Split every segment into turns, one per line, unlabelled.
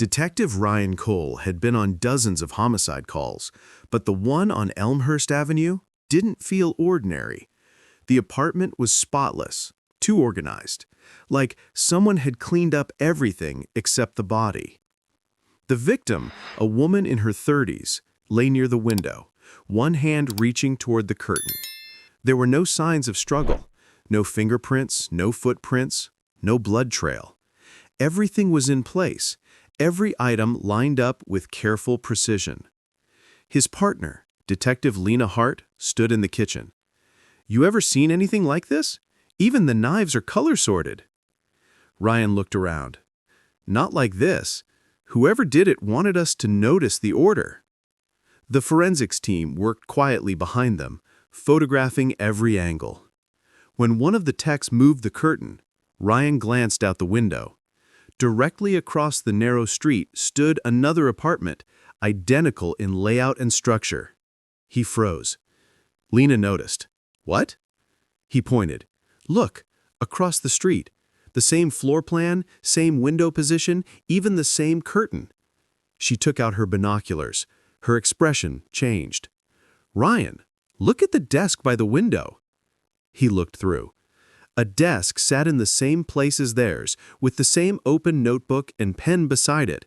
Detective Ryan Cole had been on dozens of homicide calls, but the one on Elmhurst Avenue didn't feel ordinary. The apartment was spotless, too organized, like someone had cleaned up everything except the body. The victim, a woman in her 30s, lay near the window, one hand reaching toward the curtain. There were no signs of struggle, no fingerprints, no footprints, no blood trail. Everything was in place, every item lined up with careful precision. His partner, Detective Leena Hart, stood in the kitchen. "You ever seen anything like this? Even the knives are color-sorted." Ryan looked around. "Not like this. Whoever did it wanted us to notice the order." The forensics team worked quietly behind them, photographing every angle. When one of the techs moved the curtain, Ryan glanced out the window. Directly across the narrow street stood another apartment, identical in layout and structure. He froze. Leena noticed. "What?" He pointed. "Look, across the street. The same floor plan, same window position, even the same curtain." She took out her binoculars. Her expression changed. "Ryan, look at the desk by the window." He looked through. A desk sat in the same place as theirs, with the same open notebook and pen beside it.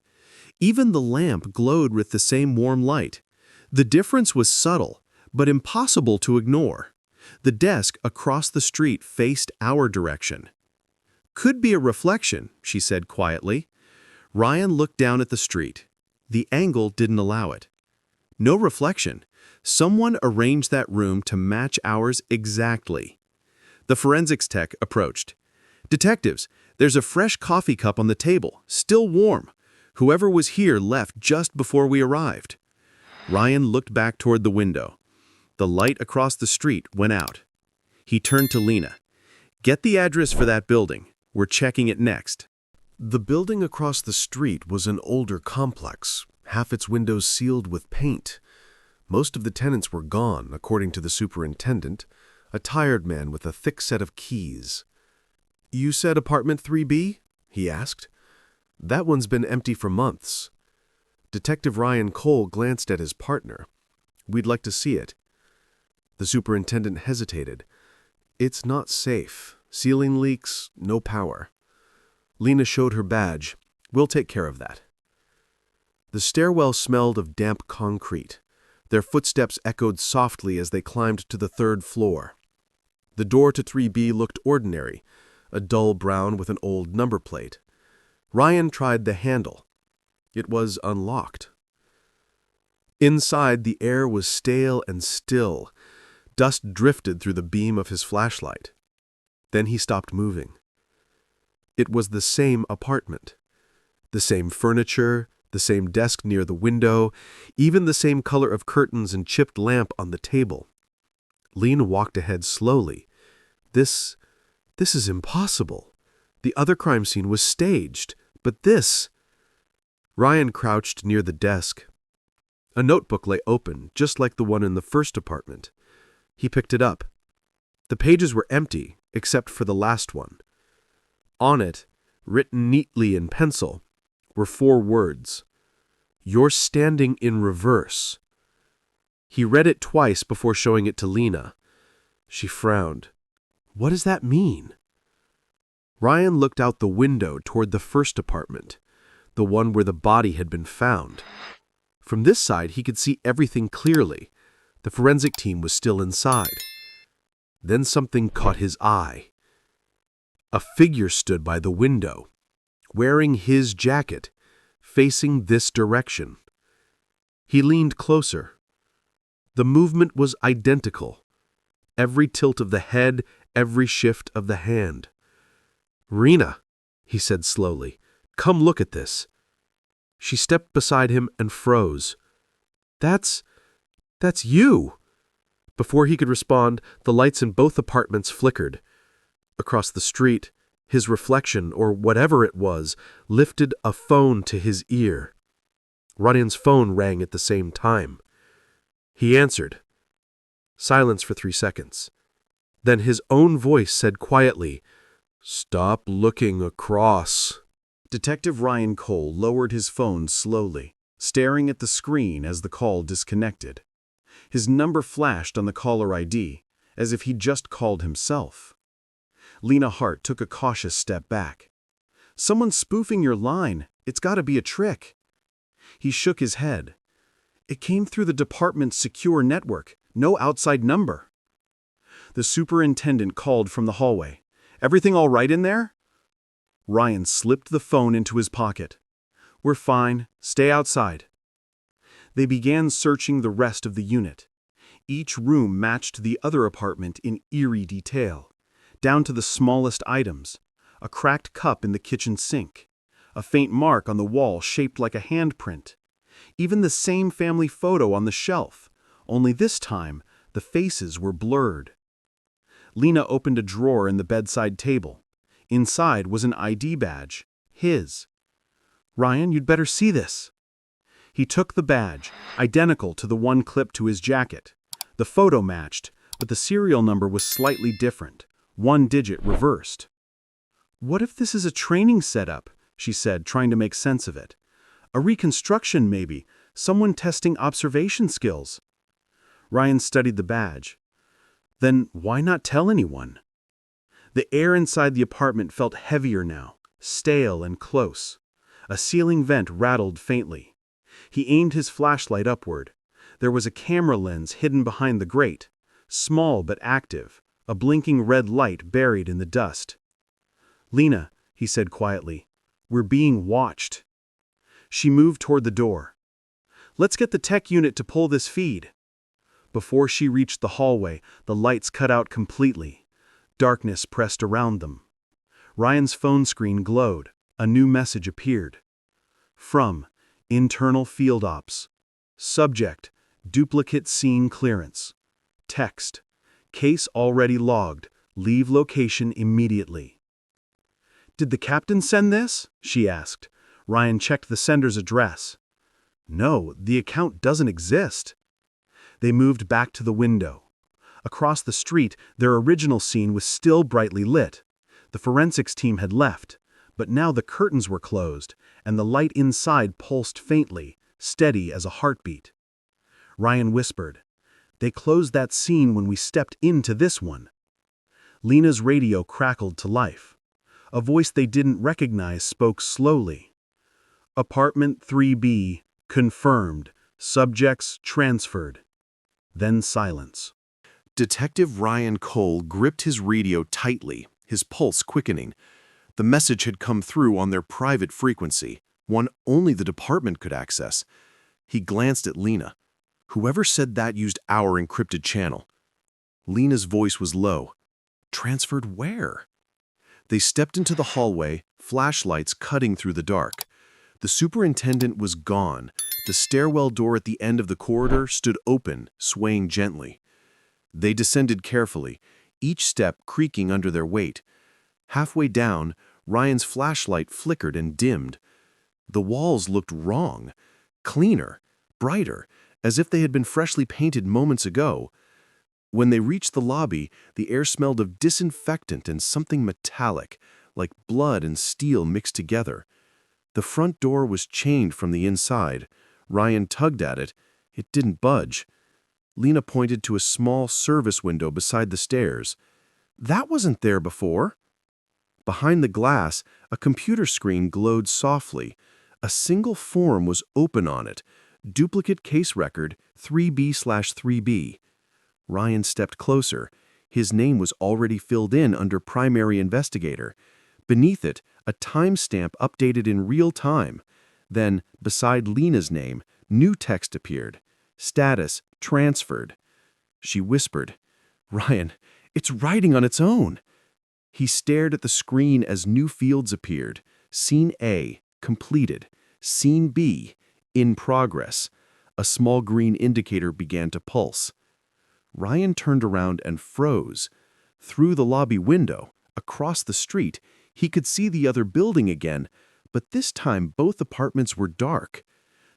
Even the lamp glowed with the same warm light. The difference was subtle, but impossible to ignore. The desk across the street faced our direction. "Could be a reflection," she said quietly. Ryan looked down at the street. The angle didn't allow it. No reflection. Someone arranged that room to match ours exactly. The forensics tech approached. "Detectives, there's a fresh coffee cup on the table, still warm. Whoever was here left just before we arrived." Ryan looked back toward the window. The light across the street went out. He turned to Leena. "Get the address for that building. We're checking it next." The building across the street was an older complex, half its windows sealed with paint. Most of the tenants were gone, according to the superintendent, a tired man with a thick set of keys. "You said apartment 3B?" he asked. "That one's been empty for months." Detective Ryan Cole glanced at his partner. "We'd like to see it." The superintendent hesitated. "It's not safe. Ceiling leaks, no power." Leena showed her badge. "We'll take care of that." The stairwell smelled of damp concrete. Their footsteps echoed softly as they climbed to the third floor. The door to 3B looked ordinary, a dull brown with an old number plate. Ryan tried the handle. It was unlocked. Inside, the air was stale and still. Dust drifted through the beam of his flashlight. Then he stopped moving. It was the same apartment. The same furniture, the same desk near the window, even the same color of curtains and chipped lamp on the table. Leena walked ahead slowly. This is impossible. The other crime scene was staged, but this... Ryan crouched near the desk. A notebook lay open, just like the one in the first apartment. He picked it up. The pages were empty, except for the last one. On it, written neatly in pencil, were 4 words. "You're standing in reverse." He read it twice before showing it to Leena. She frowned. "What does that mean?" Ryan looked out the window toward the first apartment, the one where the body had been found. From this side, he could see everything clearly. The forensic team was still inside. Then something caught his eye. A figure stood by the window, wearing his jacket, facing this direction. He leaned closer. The movement was identical. Every tilt of the head, every shift of the hand. "Leena," he said slowly, "come look at this." She stepped beside him and froze. That's you." Before he could respond, the lights in both apartments flickered. Across the street, his reflection, or whatever it was, lifted a phone to his ear. Ryan's phone rang at the same time. He answered. Silence for 3 seconds. Then his own voice said quietly, "Stop looking across." Detective Ryan Cole lowered his phone slowly, staring at the screen as the call disconnected. His number flashed on the caller ID, as if he'd just called himself. Leena Hart took a cautious step back. "Someone's spoofing your line. It's gotta be a trick." He shook his head. "It came through the department's secure network. No outside number." The superintendent called from the hallway. "Everything all right in there?" Ryan slipped the phone into his pocket. "We're fine. Stay outside." They began searching the rest of the unit. Each room matched the other apartment in eerie detail, down to the smallest items: a cracked cup in the kitchen sink, a faint mark on the wall shaped like a handprint, even the same family photo on the shelf, only this time the faces were blurred. Leena opened a drawer in the bedside table. Inside was an ID badge, his. "Ryan, you'd better see this." He took the badge, identical to the one clipped to his jacket. The photo matched, but the serial number was slightly different, one digit reversed. "What if this is a training setup?" she said, trying to make sense of it. "A reconstruction, maybe. Someone testing observation skills." Ryan studied the badge. Then why not tell anyone? The air inside the apartment felt heavier now, stale and close. A ceiling vent rattled faintly. He aimed his flashlight upward. There was a camera lens hidden behind the grate, small but active, a blinking red light buried in the dust. "Leena," he said quietly, "we're being watched." She moved toward the door. "Let's get the tech unit to pull this feed." Before she reached the hallway, the lights cut out completely. Darkness pressed around them. Ryan's phone screen glowed. A new message appeared. From Internal Field Ops. Subject: Duplicate Scene Clearance. Text: Case already logged. Leave location immediately. "Did the captain send this?" she asked. Ryan checked the sender's address. "No, the account doesn't exist." They moved back to the window. Across the street, their original scene was still brightly lit. The forensics team had left, but now the curtains were closed, and the light inside pulsed faintly, steady as a heartbeat. Ryan whispered, "They closed that scene when we stepped into this one." Leena's radio crackled to life. A voice they didn't recognize spoke slowly. "Apartment 3B, confirmed. Subjects transferred." Then silence. Detective Ryan Cole gripped his radio tightly, his pulse quickening. The message had come through on their private frequency, one only the department could access. He glanced at Leena. Whoever said that used our encrypted channel. Leena's voice was low. Transferred where? They stepped into the hallway, flashlights cutting through the dark. The superintendent was gone. The stairwell door at the end of the corridor stood open, swaying gently. They descended carefully, each step creaking under their weight. Halfway down, Ryan's flashlight flickered and dimmed. The walls looked wrong, cleaner, brighter, as if they had been freshly painted moments ago. When they reached the lobby, the air smelled of disinfectant and something metallic, like blood and steel mixed together. The front door was chained from the inside. Ryan tugged at it. It didn't budge. Leena pointed to a small service window beside the stairs. "That wasn't there before." Behind the glass, a computer screen glowed softly. A single form was open on it. Duplicate case record 3B/3B. Ryan stepped closer. His name was already filled in under primary investigator. Beneath it, a timestamp updated in real time. Then, beside Leena's name, new text appeared. Status: transferred. She whispered, "Ryan, it's writing on its own." He stared at the screen as new fields appeared. Scene A, completed. Scene B, in progress. A small green indicator began to pulse. Ryan turned around and froze. Through the lobby window, across the street, he could see the other building again, but this time both apartments were dark.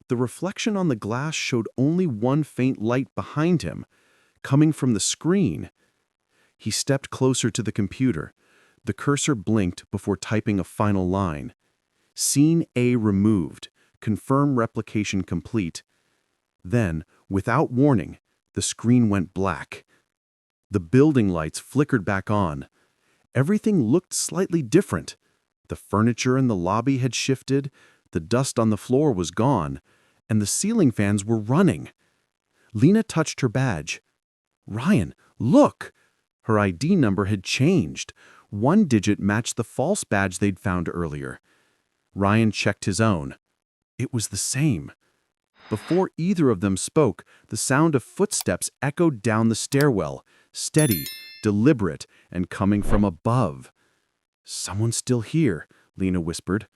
The reflection on the glass showed only one faint light behind him, coming from the screen. He stepped closer to the computer. The cursor blinked before typing a final line. Scene A removed. Confirm replication complete. Then, without warning, the screen went black. The building lights flickered back on. Everything looked slightly different. The furniture in the lobby had shifted, the dust on the floor was gone, and the ceiling fans were running. Leena touched her badge. "Ryan, look!" Her ID number had changed. One digit matched the false badge they'd found earlier. Ryan checked his own. It was the same. Before either of them spoke, the sound of footsteps echoed down the stairwell, steady, deliberate, and coming from above. "Someone's still here," Leena whispered.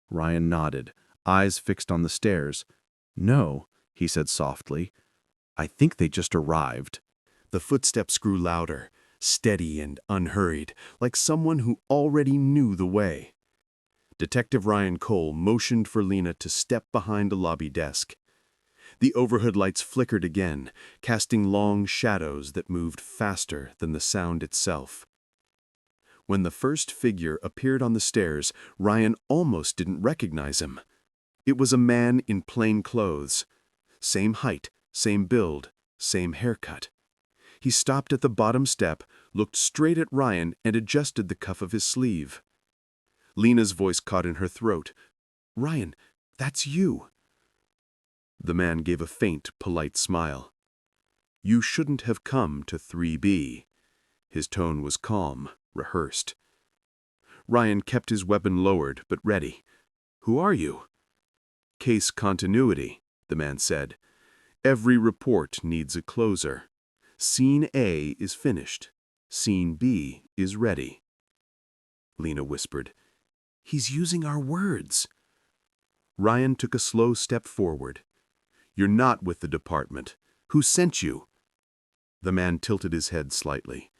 Ryan nodded, eyes fixed on the stairs. "No," he said softly. "I think they just arrived." The footsteps grew louder, steady and unhurried, like someone who already knew the way. Detective Ryan Cole motioned for Leena to step behind a lobby desk. The overhead lights flickered again, casting long shadows that moved faster than the sound itself. When the first figure appeared on the stairs, Ryan almost didn't recognize him. It was a man in plain clothes. Same height, same build, same haircut. He stopped at the bottom step, looked straight at Ryan, and adjusted the cuff of his sleeve. Leena's voice caught in her throat. "Ryan, that's you." The man gave a faint, polite smile. "You shouldn't have come to 3B. His tone was calm, rehearsed. Ryan kept his weapon lowered, but ready. "Who are you?" "Case continuity," the man said. "Every report needs a closer. Scene A is finished. Scene B is ready." Leena whispered, "He's using our words." Ryan took a slow step forward. "You're not with the department. Who sent you?" The man tilted his head slightly.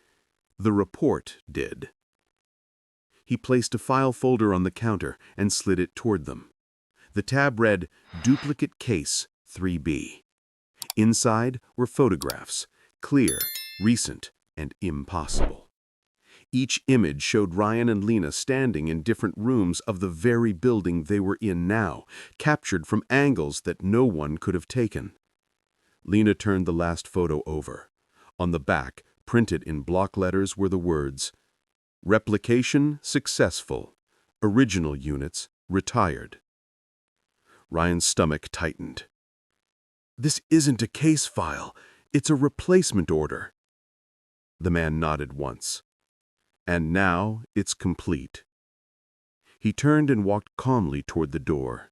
"The report did." He placed a file folder on the counter and slid it toward them. The tab read, "Duplicate Case 3B." Inside were photographs, clear, recent, and impossible. Each image showed Ryan and Leena standing in different rooms of the very building they were in now, captured from angles that no one could have taken. Leena turned the last photo over. On the back, printed in block letters, were the words, "Replication successful. Original units retired." Ryan's stomach tightened. "This isn't a case file. It's a replacement order." The man nodded once. "And now it's complete." He turned and walked calmly toward the door.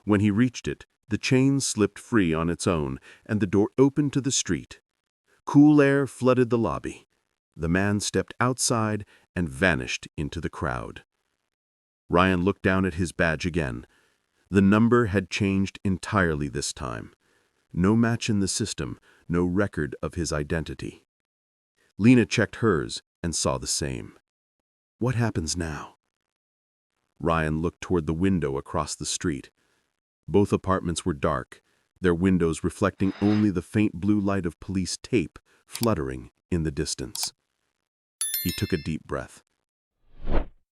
When he reached it, the chain slipped free on its own, and the door opened to the street. Cool air flooded the lobby. The man stepped outside and vanished into the crowd. Ryan looked down at his badge again. The number had changed entirely this time. No match in the system, no record of his identity. Leena checked hers and saw the same. What happens now? Ryan looked toward the window across the street. Both apartments were dark, their windows reflecting only the faint blue light of police tape fluttering in the distance. He took a deep breath.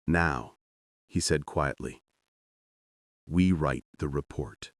"Now," he said quietly, "we write the report."